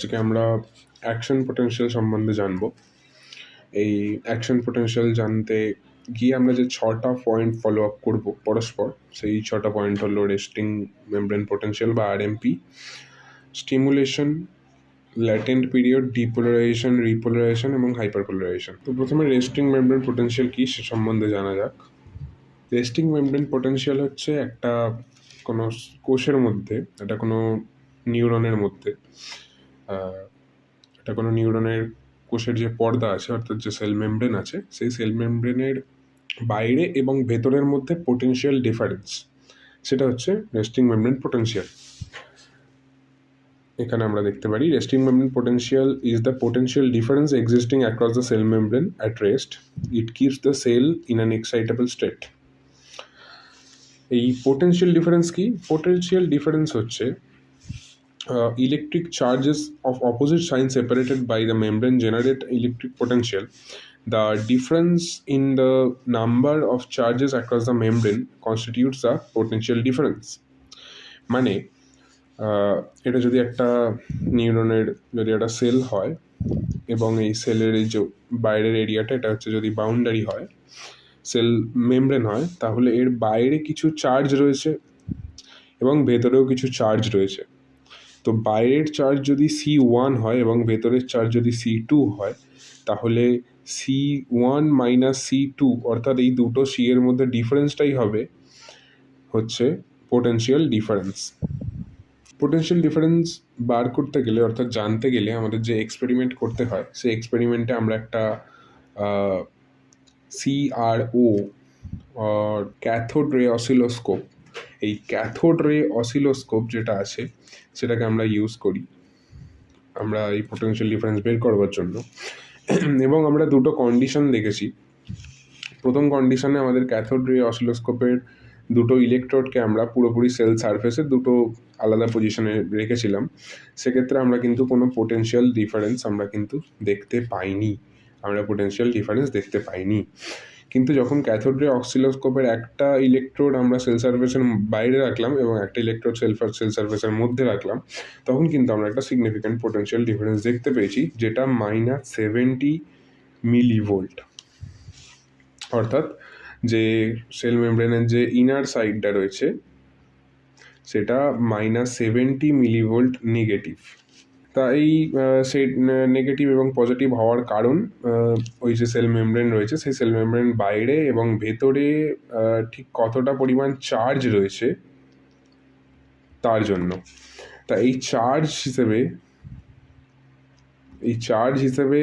আজকে আমরা action potential সম্বন্ধে জানবো। এই অ্যাকশন পোটেনশিয়াল জানতে গিয়ে আমরা যে 6টা পয়েন্ট ফলো আপ করবো পরস্পর, সেই 6টা পয়েন্ট হলো রেস্টিং মেমব্রেন পোটেনশিয়াল বা RMP, stimulation, latent period, depolarization, repolarization এবং হাইপারপোলারাইজেশন। তো প্রথমে রেস্টিং মেমব্রেন পোটেনশিয়াল কী সে সম্বন্ধে জানা যাক। রেস্টিং মেমব্রেন পোটেনশিয়াল হচ্ছে একটা কোনো কোষের মধ্যে, এটা কোনো নিউরনের মধ্যে, এটা কোনো নিউরনের কোষের যে পর্দা আছে অর্থাৎ যে সেল মেমব্রেন আছে, সেই সেল মেমব্রেনের বাইরে এবং ভেতরের মধ্যে পোটেনশিয়াল ডিফারেন্স, সেটা হচ্ছে রেস্টিং মেমব্রেন পোটেনশিয়াল। এখানে আমরা দেখতে পারি resting membrane potential is the potential difference existing across the cell membrane at rest. It keeps the cell in an excitable state. এই পোটেনশিয়াল ডিফারেন্স কি? পোটেনশিয়াল ডিফারেন্স হচ্ছে electric charges of opposite sign separated by the membrane generate electric potential. The difference in the number of charges across the membrane constitutes the potential difference. মানে এটা যদি একটা নিউরনের যদি একটা সেল হয় এবং এই সেলের এই যে বাইরের এরিয়াটা, এটা হচ্ছে যদি বাউন্ডারি হয়, সেল মেমব্রেন হয়, তাহলে এর বাইরে কিছু চার্জ রয়েছে এবং ভেতরেও কিছু চার্জ রয়েছে। তো বাইরের চার্জ যদি C1 হয় এবং ভেতরের চার্জ যদি C2 হয়, তাহলে C1 মাইনাস C2 অর্থাৎ এই দুটো C এর মধ্যে ডিফারেন্সটাই হবে হচ্ছে পোটেনশিয়াল ডিফারেন্স। পোটেনশিয়াল ডিফারেন্স বার করতে গেলে অর্থাৎ জানতে গেলে আমাদের যে এক্সপেরিমেন্ট করতে হয়, সেই এক্সপেরিমেন্টে আমরা একটা CRO ক্যাথোড রে অসিলোস্কোপ, এই ক্যাথোড রে অসিলোস্কোপ যেটা আছে সেটাকে আমরা ইউজ করি আমরা এই পোটেনশিয়াল ডিফারেন্স বের করবার জন্য। এবং আমরা দুটো কন্ডিশন দেখেছি। প্রথম কন্ডিশনে আমাদের ক্যাথোড রে অসিলোস্কোপের দুটো ইলেকট্রোডকে আমরা পুরোপুরি সেল সারফেসে দুটো আলাদা পজিশনে রেখেছিলাম। সেক্ষেত্রে আমরা কিন্তু কোনো পোটেনশিয়াল ডিফারেন্স আমরা কিন্তু দেখতে পাইনি, কিন্তু যখন ক্যাথোড রে অসিলোস্কোপের একটা ইলেকট্রোড আমরা সেল সারফেসের বাইরে রাখলাম এবং একটা ইলেকট্রোড সেল সারফেসের মধ্যে রাখলাম, তখন কিন্তু আমরা একটা সিগনিফিক্যান্ট পোটেনশিয়াল ডিফারেন্স দেখতে পেয়েছি, যেটা -70 মিলিভোল্ট। অর্থাৎ যে সেল মেমব্রেনের যে ইনার সাইডটা রয়েছে সেটা -70 মিলিভোল্ট নেগেটিভ। তা এই সেই নেগেটিভ এবং পজিটিভ হওয়ার কারণ ওই যে সেল মেমব্রেন রয়েছে, সেই সেল মেমব্রেন বাইরে এবং ভেতরে ঠিক কতটা পরিমাণ চার্জ রয়েছে তার জন্য। তা এই চার্জ হিসেবে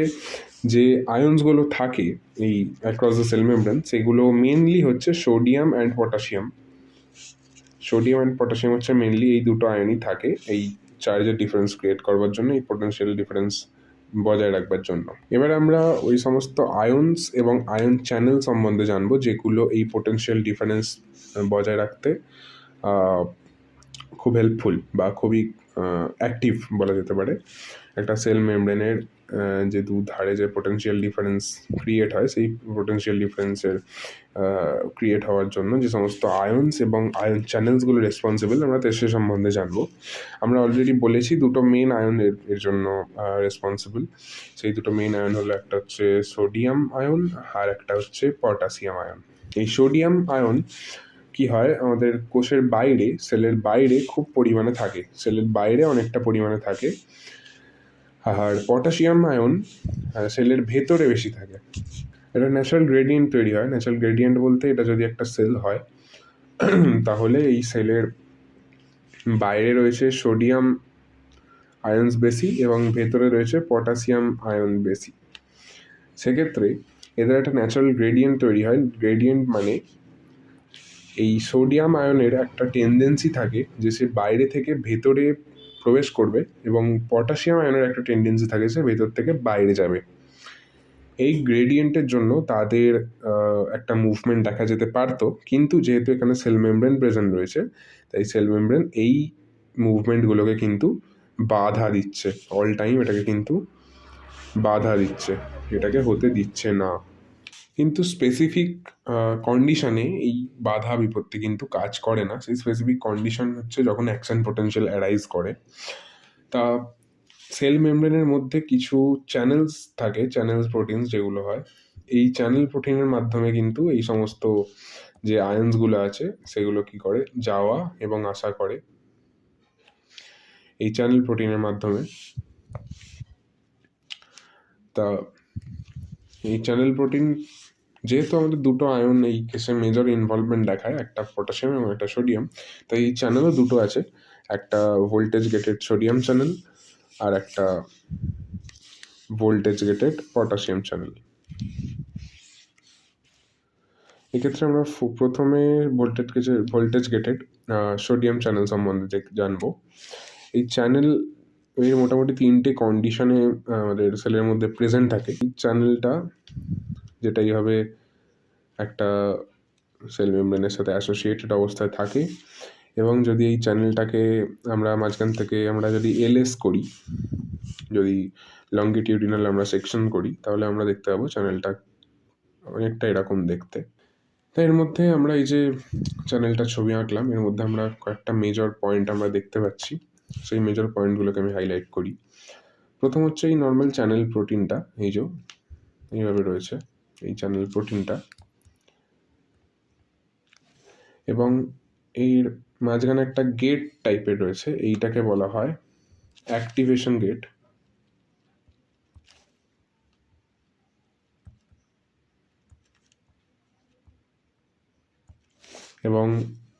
যে আয়ন্সগুলো থাকে এই অ্যাক্রস দ্য সেল মেমব্রেন, সেগুলো মেনলি হচ্ছে সোডিয়াম অ্যান্ড পটাশিয়াম হচ্ছে মেনলি এই দুটো আয়নই থাকে এই চার্জের ডিফারেন্স ক্রিয়েট করবার জন্য, এই পোটেনশিয়াল ডিফারেন্স বজায় রাখবার জন্য। এবার আমরা ওই সমস্ত আয়ন্স এবং আয়ন চ্যানেল সম্বন্ধে জানবো যেগুলো এই পোটেনশিয়াল ডিফারেন্স বজায় রাখতে খুব হেল্পফুল বা খুবই অ্যাক্টিভ বলা যেতে পারে। একটা সেল মেমব্রেনের যে দুধারে যে পোটেনশিয়াল ডিফারেন্স ক্রিয়েট হয়, সেই পোটেনশিয়াল ডিফারেন্সের ক্রিয়েট হওয়ার জন্য যে সমস্ত আয়ন্স এবং আয়ন চ্যানেলসগুলো রেসপন্সিবল, আমরা সে সম্বন্ধে জানবো। আমরা অলরেডি বলেছি দুটো মেন আয়ন এর জন্য রেসপন্সিবল। সেই দুটো মেন আয়ন হলো, একটা হচ্ছে সোডিয়াম আয়ন আর একটা হচ্ছে পটাশিয়াম আয়ন। এই সোডিয়াম আয়ন কি হয়, আমাদের কোষের বাইরে, সেলের বাইরে খুব পরিমাণে থাকে, সেলের বাইরে অনেকটা পরিমাণে থাকে। আর পটাশিয়াম আয়ন সেলের ভেতরে বেশি থাকে। এটা ন্যাচারাল গ্রেডিয়েন্ট তৈরি হয়। ন্যাচারাল গ্রেডিয়েন্ট বলতে, এটা যদি একটা সেল হয় তাহলে এই সেলের বাইরে রয়েছে সোডিয়াম আয়নস বেশি এবং ভেতরে রয়েছে পটাশিয়াম আয়ন বেশি। সেক্ষেত্রে এদের একটা ন্যাচারাল গ্রেডিয়েন্ট তৈরি হয়। গ্রেডিয়েন্ট মানে এই সোডিয়াম আয়নের একটা টেন্ডেন্সি থাকে যে সে বাইরে থেকে ভেতরে প্রবেশ করবে, এবং পটাশিয়াম আয়নের একটা টেন্ডেন্সি থাকে সে ভেতর থেকে বাইরে যাবে। এই গ্রেডিয়েন্টের জন্য তাদের একটা মুভমেন্ট দেখা যেতে পারতো, কিন্তু যেহেতু এখানে সেল মেমব্রেন প্রেজেন্ট রয়েছে, তাই সেল মেমব্রেন এই মুভমেন্টগুলোকে কিন্তু বাধা দিচ্ছে, অল টাইম এটাকে কিন্তু বাধা দিচ্ছে, এটাকে হতে দিচ্ছে না। কিন্তু স্পেসিফিক কন্ডিশনে এই বাধা বিপত্তি কিন্তু কাজ করে না। সেই স্পেসিফিক কন্ডিশন হচ্ছে যখন অ্যাকশন পোটেনশিয়াল অ্যারাইজ করে। তা সেল মেমব্রেনের মধ্যে কিছু চ্যানেলস থাকে, চ্যানেলস প্রোটিনস যেগুলো হয়, এই চ্যানেল প্রোটিনের মাধ্যমে কিন্তু এই সমস্ত যে আয়ন্সগুলো আছে সেগুলো কি করে যাওয়া এবং আসা করে এই চ্যানেল প্রোটিনের মাধ্যমে। তা এই চ্যানেল প্রোটিন যেহেতু আমাদের দুটো আয়ন এই কেসে মেজর ইনভলভমেন্ট দেখায়, একটা পটাশিয়াম এবং একটা সোডিয়াম, তাই এই চ্যানেলও দুটো আছে, একটা ভোল্টেজ গেটেড সোডিয়াম চ্যানেল আর একটা ভোল্টেজ গেটেড পটাশিয়াম চ্যানেল। এক্ষেত্রে আমরা প্রথমে ভোল্টেজ গেটেড সোডিয়াম চ্যানেল সম্বন্ধে জানবো। এই চ্যানেল এর মোটামুটি 3টে কন্ডিশনে আমাদের সেলের মধ্যে প্রেজেন্ট থাকে। এই চ্যানেলটা যেটা এইভাবে একটা সেল মেমব্রেনের সাথে অ্যাসোসিয়েটেড অবস্থায় থাকে, এবং যদি এই চ্যানেলটাকে আমরা মাঝখান থেকে আমরা যদি এলএস করি, যদি লঙ্গিটিউডিনাল আমরা সেকশন করি, তাহলে আমরা দেখতে পাবো চ্যানেলটা অনেকটা এরকম দেখতে। তাই এর মধ্যে আমরা এই যে চ্যানেলটা ছবি আঁকলাম, এর মধ্যে আমরা কয়েকটা মেজর পয়েন্ট আমরা দেখতে পাচ্ছি। সেই মেজর পয়েন্টগুলোকে আমি হাইলাইট করি। প্রথম হচ্ছে এই নর্মাল চ্যানেল প্রোটিনটা, এই যে এইভাবে রয়েছে এই চ্যানেল প্রোটিনটা, এবং এর মাঝখানে একটা গেট টাইপের রয়েছে, এইটাকে বলা হয় অ্যাক্টিভেশন গেট। এবং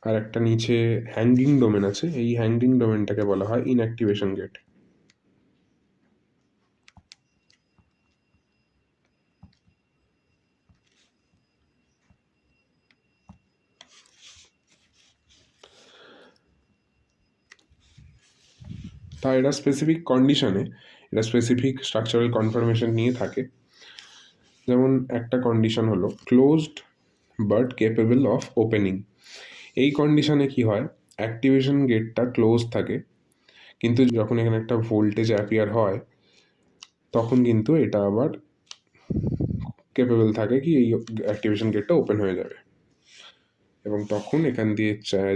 আর একটা নিচে হ্যাঙ্গিং ডোমেন আছে, এই হ্যাঙ্গিং ডোমেনটাকে বলা হয় ইনঅ্যাক্টিভেশন গেট। তা এটা স্পেসিফিক কন্ডিশনে, এটা স্পেসিফিক স্ট্রাকচারাল কনফার্মেশন নিয়ে থাকে। যেমন একটা কন্ডিশন হলো closed but capable of opening. এই কন্ডিশনে কি হয়, অ্যাক্টিভেশন গেটটা ক্লোজ থাকে, কিন্তু যখন এখানে একটা ভোল্টেজ অ্যাপিয়ার হয় তখন কিন্তু এটা আবার কেপেবল থাকে কি এই অ্যাক্টিভেশন গেটটা ওপেন হয়ে যাবে, এবং তখন এখান দিয়ে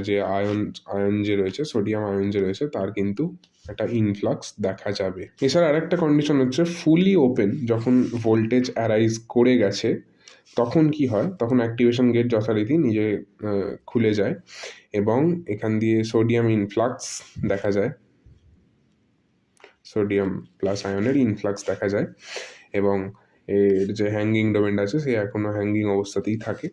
যে আয়ন যে রয়েছে, সোডিয়াম আয়ন যে রয়েছে, তার কিন্তু একটা ইনফ্লাক্স দেখা যাবে। এছাড়া আরেকটা কন্ডিশন হচ্ছে ফুলি ওপেন, যখন ভোল্টেজ অ্যারাইজ করে গেছে তখন কি হয়, তখন অ্যাক্টিভেশন গেট যথারীতি নিজে খুলে যায় এবং এখান দিয়ে সোডিয়াম ইনফ্লাক্স দেখা যায়, সোডিয়াম প্লাস আয়নের ইনফ্লাক্স দেখা যায়, এবং এর যে হ্যাঙ্গিং ডোমেন আছে সে এখনো হ্যাঙ্গিং অবস্থাতেই থাকে।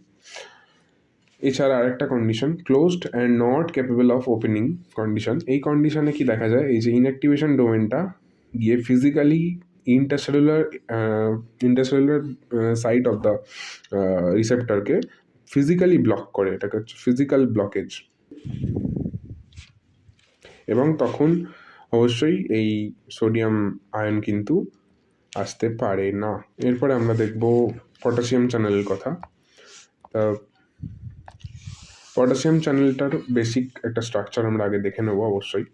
এছাড়া আরেকটা condition closed and not capable of opening condition. এই কন্ডিশনে কি দেখা যায়, এই যে ইনঅ্যাক্টিভেশন ডোমেনটা গিয়ে physically intercellular site of the রিসেপ্টরকে ফিজিক্যালি ব্লক করে, এটাকে হচ্ছে ফিজিক্যাল ব্লকেজ, এবং তখন অবশ্যই এই সোডিয়াম আয়ন কিন্তু আসতে পারে না। এরপরে আমরা দেখব পটাশিয়াম চ্যানেলের কথা। তা পটাশিয়াম চ্যানেলটার বেসিক একটা স্ট্রাকচার আমরা আগে দেখে নেবো অবশ্যই।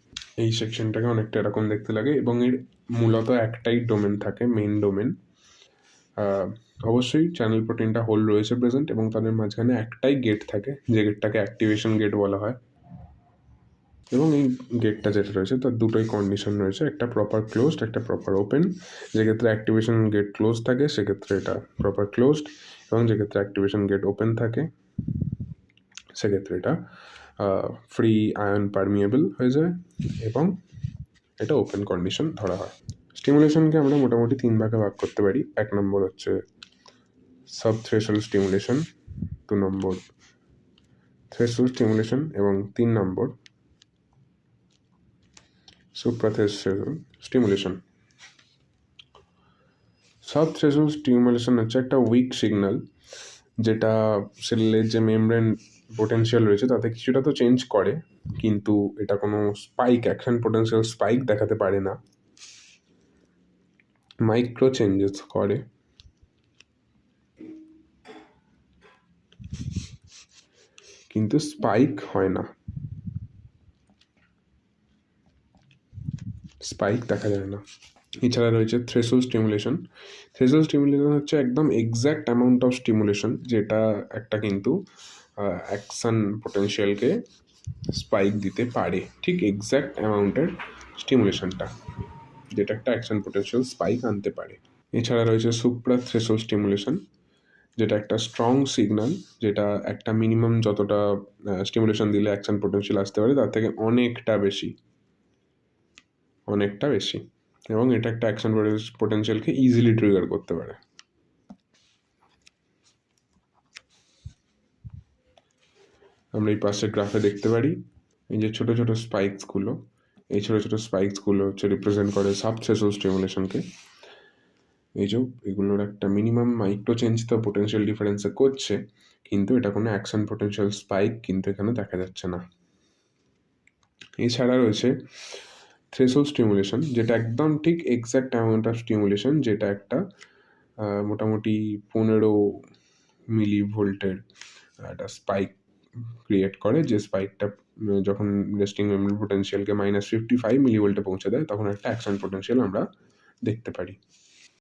এই সেকশনটাকে অনেকটা এরকম দেখতে লাগে, এবং এর মূলত একটাই ডোমেন থাকে, মেইন ডোমেন। অবশ্যই চ্যানেল প্রোটিনটা হোল রয়েছে প্রেজেন্ট, এবং তাদের মাঝখানে একটাই গেট থাকে, যে গেটটাকে অ্যাক্টিভেশন গেট বলা হয়। এবং এই গেটটা যেটা রয়েছে তার দুটোই কন্ডিশন রয়েছে, একটা প্রপার ক্লোজড, একটা প্রপার ওপেন। যেক্ষেত্রে অ্যাক্টিভেশন গেট ক্লোজ থাকে সেক্ষেত্রে এটা প্রপার ক্লোজড, এবং যেক্ষেত্রে অ্যাক্টিভেশন গেট ওপেন থাকে সেক্ষেত্রে এটা ফ্রি আয়ন পারমিয়েবল হয়ে যায় এবং এটা ওপেন কন্ডিশন ধরা হয়। স্টিমুলেশনকে আমরা মোটামুটি 3 ভাগে ভাগ করতে পারি। 1 নম্বর হচ্ছে সাব থ্রেশোল্ড স্টিমুলেশন, 2 নম্বর থ্রেশোল্ড স্টিমুলেশন, এবং 3 নম্বর সুপ্রাথ্রেশোল্ড স্টিমুলেশন। সাব থ্রেশোল্ড স্টিমুলেশন হচ্ছে একটা উইক সিগন্যাল, যেটা সেলের যে মেমব্রেন পোটেনশিয়াল রয়েছে তাতে কিছুটা তো চেঞ্জ করে, কিন্তু এটা কোনো স্পাইক, অ্যাকশন পোটেনশিয়াল স্পাইক দেখাতে পারে না, মাইক্রো চেঞ্জেস করে। কিন্তু স্পাইক হয় না, স্পাইক দেখা যায় না। এছাড়া রয়েছে থ্রেশোল্ড স্টিমুলেশন। থ্রেশোল্ড স্টিমুলেশন হচ্ছে একদম এক্স্যাক্ট অ্যামাউন্ট অফ স্টিমুলেশন, যেটা একটা কিন্তু অ্যাকশন পোটেনশিয়ালকে স্পাইক দিতে পারে, ঠিক এক্স্যাক্ট অ্যামাউন্টের স্টিমুলেশনটা। যেটা একটা অ্যাকশন পোটেনশিয়াল স্পাইক আনতে পারে। এছাড়া রয়েছে সুপ্রা থ্রেশোল্ড স্টিমুলেশন, যেটা একটা স্ট্রং সিগন্যাল, যেটা একটা মিনিমাম যতটা স্টিমুলেশন দিলে অ্যাকশন পোটেনশিয়াল আসতে পারে তার থেকে অনেকটা বেশি, এবং এটা একটা অ্যাকশন পোটেনশিয়ালকে ইজিলি ট্রিগার করতে পারে। আমরা এই পাশের গ্রাফে দেখতে পারি এই যে ছোট ছোট স্পাইকসগুলো, এই ছোট ছোট স্পাইকসগুলো হচ্ছে রিপ্রেজেন্ট করে সাব থ্রেশোল্ড স্টিমুলেশনকে। এই যে এগুলোর একটা মিনিমাম মাইক্রো চেঞ্জ তো পোটেনশিয়াল ডিফারেন্সে করছে, কিন্তু এটা কোনো অ্যাকশন পোটেনশিয়াল স্পাইক কিন্তু এখানে দেখা যাচ্ছে না। এছাড়া রয়েছে থ্রেশোল্ড স্টিমুলেশন, যেটা একদম ঠিক এক্স্যাক্ট অ্যামাউন্ট অফ স্টিমুলেশন, যেটা একটা মোটামুটি 15 মিলি ভোল্টের একটা স্পাইক ক্রিয়েট করে, যে স্পাইকটা যখন রেস্টিং মেমরি পোটেনশিয়ালকে -55 মিলি ভোল্টে পৌঁছে দেয় তখন একটা অ্যাকশন পোটেনশিয়াল আমরা দেখতে পারি।